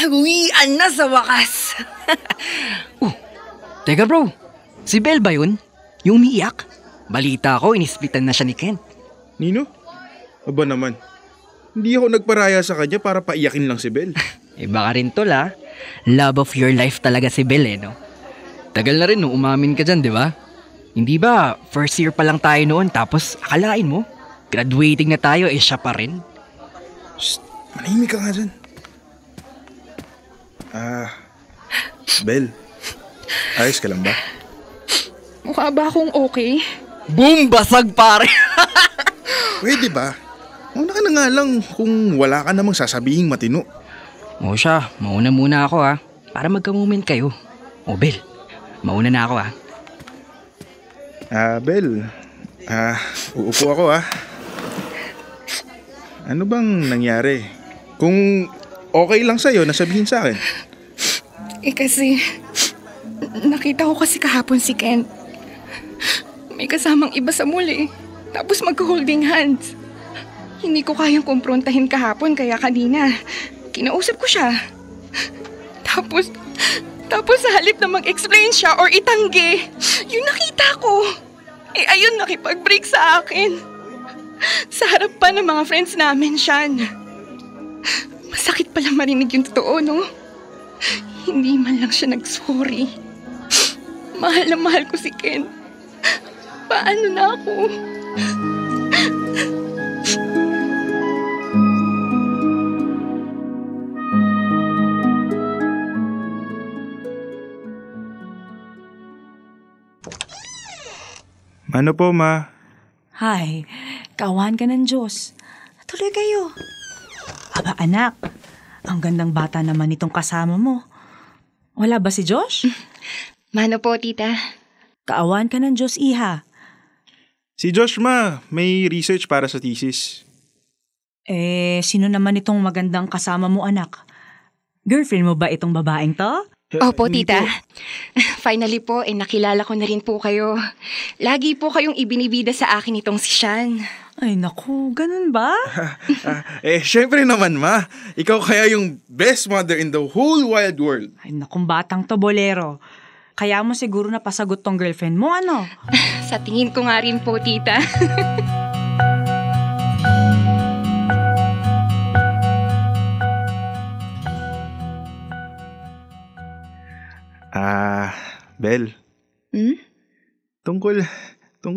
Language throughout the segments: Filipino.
Uwian na sa wakas. Teka bro, si Belle ba yun? Yung umiiyak? Balita ko, inispitan na siya ni Kent. Nino? Aba naman. Hindi ako nagparaya sa kanya para paiyakin lang si Belle. Baka rin tol ha. Love of your life talaga si Belle no? Tagal na rin nung umamin ka dyan, di ba? Hindi ba, first year pa lang tayo noon tapos akalain mo? Graduating na tayo siya pa rin. Shh, manahimik ka nga dyan. Belle, ayos ka lang ba? Mukha ba akong okay? Boom! Basag pare! Pwede ba? Mauna ka na nga lang kung wala ka namang sasabihing matino. O siya, mauna muna ako ha. Para magka-moment kayo. O Belle, mauna na ako ha. Belle, uupo ako ha. Ano bang nangyari? Kung okay lang sa'yo, nasabihin sa akin. Kasi, nakita ko kasi kahapon si Kent. May kasamang iba sa mall eh. Tapos magka-holding hands. Hindi ko kayang kumprontahin kahapon kaya kanina, kinausap ko siya. Tapos sa halip na mag-explain siya or itanggi, yung nakita ko, ayun nakipag-break sa akin. Sa harap pa ng mga friends namin, Sean. Masakit pala marinig yung totoo, no? Hindi man lang siya nag-sorry. Mahal na mahal ko si Ken. Paano na ako? Ano po, ma? Hay, kawan ka ng Diyos. Tuloy kayo. Aba anak, ang gandang bata naman itong kasama mo. Wala ba si Josh? Mano po, tita? Kaawan ka ng Diyos, iha. Si Josh, ma. May research para sa thesis. Sino naman itong magandang kasama mo, anak? Girlfriend mo ba itong babaeng to? Opo, Hindi tita. po. Finally po, nakilala ko na rin po kayo. Lagi po kayong ibinibida sa akin itong si Sean. Ay naku, ganun ba? Syempre naman, ma. Ikaw kaya yung best mother in the whole wide world. Ay nakung batang to bolero. Kaya mo siguro napasagot tong girlfriend mo, ano? Sa tingin ko nga rin po, tita. Belle. Tungkol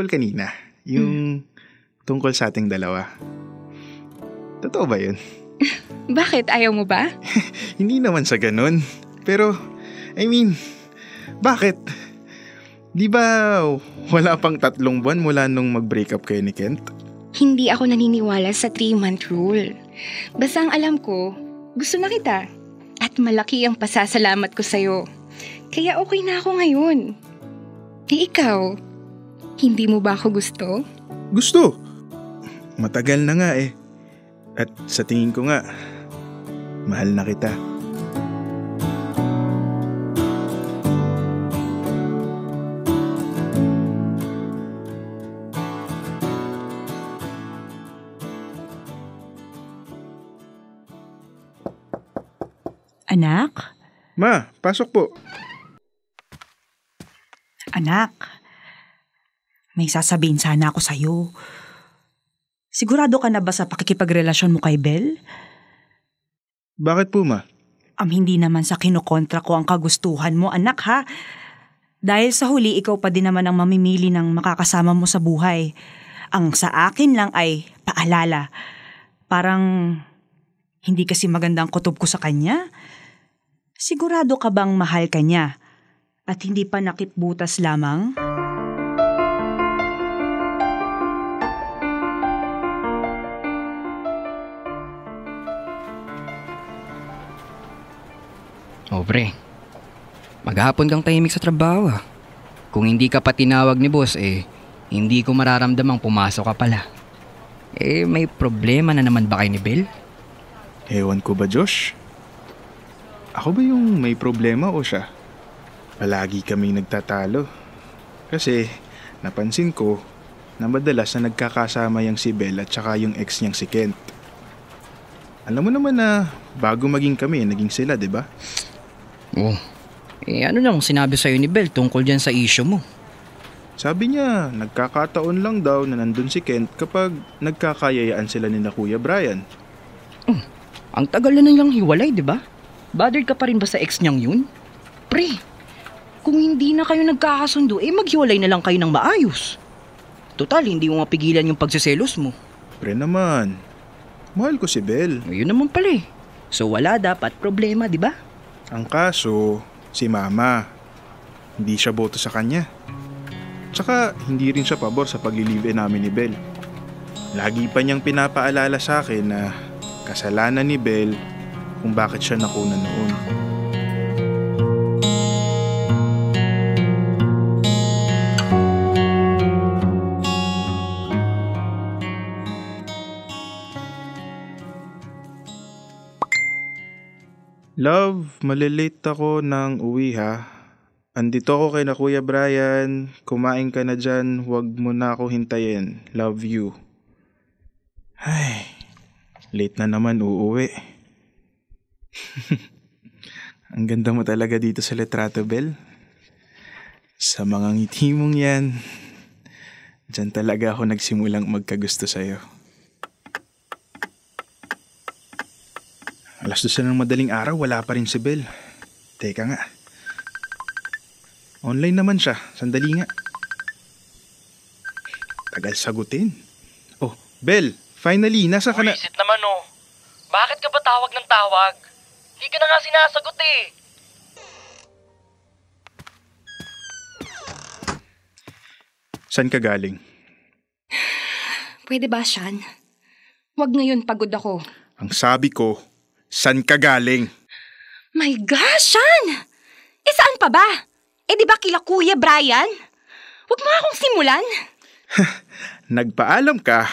kanina. Yung tungkol sa ating dalawa. Totoo ba yun? Bakit? Ayaw mo ba? Hindi naman sa ganun. Pero, bakit? Di ba wala pang 3 buwan mula nung mag-break up kayo ni Kent? Hindi ako naniniwala sa 3-month rule. Basta ang alam ko, gusto na kita. At malaki ang pasasalamat ko sa'yo. Kaya okay na ako ngayon. Ikaw, hindi mo ba ako gusto? Gusto. Matagal na nga eh. At sa tingin ko nga, mahal na kita. Anak? Ma, pasok po. Anak, may sasabihin sana ako sa'yo. Sigurado ka na ba sa pakikipagrelasyon mo kay Belle? Bakit po, ma? Hindi naman sa kinukontra ko ang kagustuhan mo, anak ha. Dahil sa huli, ikaw pa din naman ang mamimili ng makakasama mo sa buhay. Ang sa akin lang ay paalala. Parang hindi kasi magandang kutob ko sa kanya. Sigurado ka bang mahal ka niya? At hindi pa nakitbutas lamang? Pre, maghapon kang tahimik sa trabaho ah. Kung hindi ka pa tinawag ni boss hindi ko mararamdamang pumasok ka pala. May problema na naman ba kayo ni Belle? Ewan ko ba, Josh? Ako ba yung may problema o siya? Palagi kaming nagtatalo. Kasi napansin ko na madalas na nagkakasama yung si Belle at saka yung ex niyang si Kent. Alam mo naman na bago maging kami, naging sila, di ba? Oh, ano namang sinabi sa'yo ni Bel tungkol dyan sa issue mo? Sabi niya, nagkakataon lang daw na nandun si Kent kapag nagkakayayaan sila ni na Kuya Brian. Ang tagal na nilang hiwalay, di ba? Bothered ka pa rin ba sa ex niyang yun? Pre, kung hindi na kayo nagkakasundo, maghiwalay na lang kayo ng maayos. Total, hindi mo mapigilan yung pagsiselos mo. Pre naman, mahal ko si Bel. Ayun naman pala eh. So wala dapat problema, di ba? Ang kaso, si Mama. Hindi siya boto sa kanya. Tsaka hindi rin siya pabor sa pagli-live-in namin ni Bel. Lagi pa niyang pinapaalala sa akin na kasalanan ni Bel kung bakit siya nakuna noon. Love, malilate ako ng uwi ha. Andito ako kay na Kuya Brian. Kumain ka na dyan. Huwag mo na ako hintayin. Love you. Ay, late na naman uuwi. Ang ganda mo talaga dito sa litrato, Bel. Sa mga ngiti mong yan, dyan talaga ako nagsimulang magkagusto sa'yo. 2:00 ng madaling araw, wala pa rin si Bel. Teka nga. Online naman siya. Sandali nga. Tagal sagutin. Oh, Bel, finally, nasa ka na... Buisit naman oh. Bakit ka ba tawag ng tawag? Hindi ka na nga sinasagot eh. Saan ka galing? Pwede ba, Sean? Huwag ngayon, pagod ako. Ang sabi ko, saan ka galing? My gosh, Sean! Saan pa ba? Di ba kila Kuya Brian? Huwag mo akong simulan. Nagpaalam ka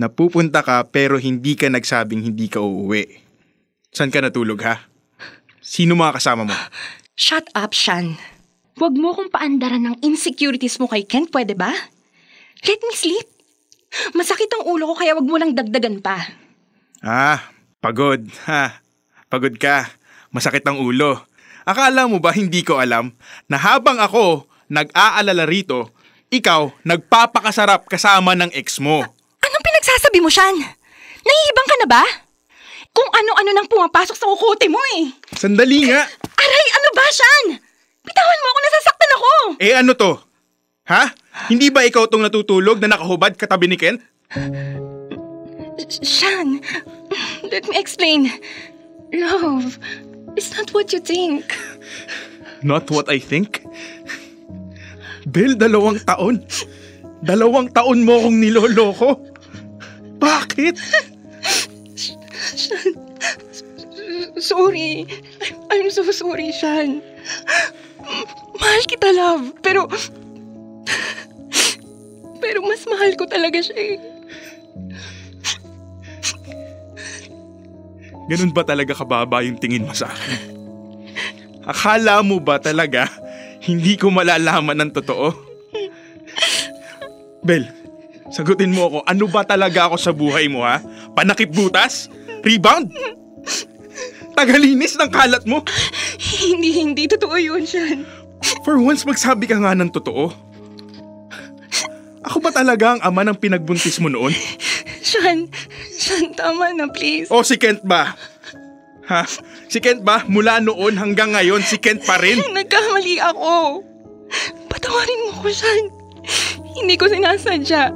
na pupunta ka pero hindi ka nagsabing hindi ka uuwi. Saan ka natulog ha? Sino mga kasama mo? Shut up, Sean. Huwag mo akong paandaran ng insecurities mo kay Kent, pwede ba? Let me sleep. Masakit ang ulo ko kaya wag mo nang dagdagan pa. Pagod. Pagod ka. Masakit ang ulo. Akala mo ba hindi ko alam na habang ako nag-aalala rito, ikaw nagpapakasarap kasama ng ex mo? Anong pinagsasabi mo, Sean? Nahihibang ka na ba? Kung ano-ano nang pumapasok sa kukote mo eh. Sandali nga. Aray, ano ba, Sean? Bitawan mo ako, nasasaktan ako. Ano to? Ha? Hindi ba ikaw tong natutulog na nakahubad katabi ni Kent? Sean, let me explain. Love, it's not what you think. Not what I think? Bel, 2 taon. 2 taon mo akong niloloko. Bakit? Sean, sorry. I'm so sorry, Sean. Mahal kita, love. Pero mas mahal ko talaga siya eh. Ganun ba talaga kababa yung tingin mo sa akin? Akala mo ba talaga hindi ko malalaman ng totoo? Bel, sagutin mo ako, ano ba talaga ako sa buhay mo ha? Panakip butas? Rebound? Tagalinis ng kalat mo? Hindi totoo yun, Sean. For once, magsabi ka nga ng totoo. Ako ba talaga ang ama ng pinagbuntis mo noon? Sean, tama na, please. O si Kent ba? Ha? Si Kent ba? Mula noon hanggang ngayon, si Kent pa rin? Nagkamali ako. Patawarin mo ko, Sean. Hindi ko sinasadya.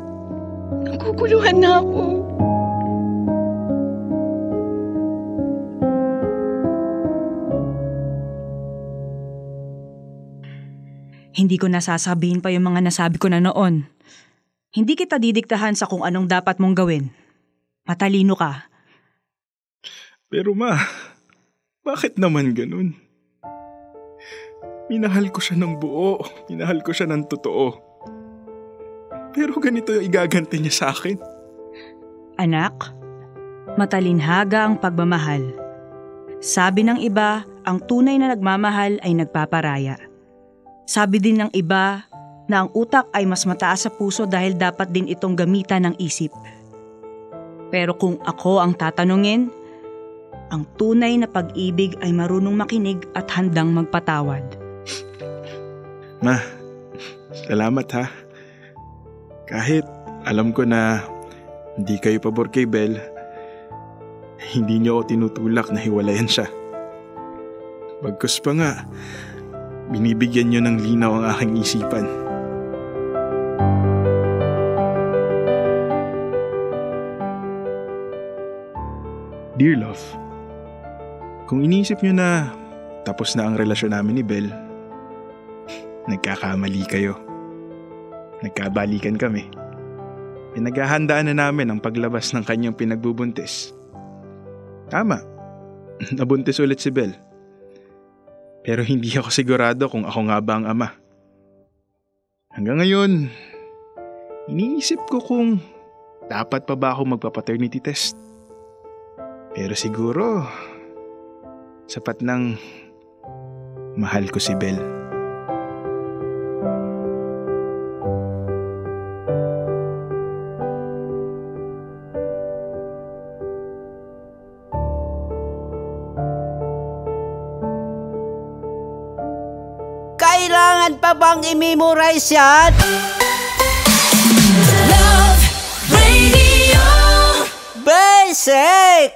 Naguguluhan na ako. Hindi ko nasasabihin pa yung mga nasabi ko na noon. Hindi kita didiktahan sa kung anong dapat mong gawin. Matalino ka. Pero ma, bakit naman ganun? Minahal ko siya ng buo. Minahal ko siya ng totoo. Pero ganito yung igaganti niya sa akin. Anak, matalinhaga ang pagmamahal. Sabi ng iba, ang tunay na nagmamahal ay nagpaparaya. Sabi din ng iba na ang utak ay mas mataas sa puso dahil dapat din itong gamitan ng isip. Pero kung ako ang tatanungin, Ang tunay na pag-ibig ay marunong makinig at handang magpatawad. Ma, salamat ha. Kahit alam ko na hindi kayo pabor kay Bel, hindi niyo ako tinutulak na hiwalayan siya. Bagkus pa nga, binibigyan niyo ng linaw ang aking isipan. Dear love, kung iniisip niyo na tapos na ang relasyon namin ni Bel, nagkakamali kayo. Nagkabalikan kami. Pinaghahandaan na namin ang paglabas ng kanyang pinagbubuntis. Tama, nabuntis ulit si Bel. Pero hindi ako sigurado kung ako nga ba ang ama. Hanggang ngayon, iniisip ko kung dapat pa ba ako magpa-paternity test. Pero siguro, sapat nang mahal ko si Bel. Kailangan pa bang i-memorize yan? Love Radio. Basic!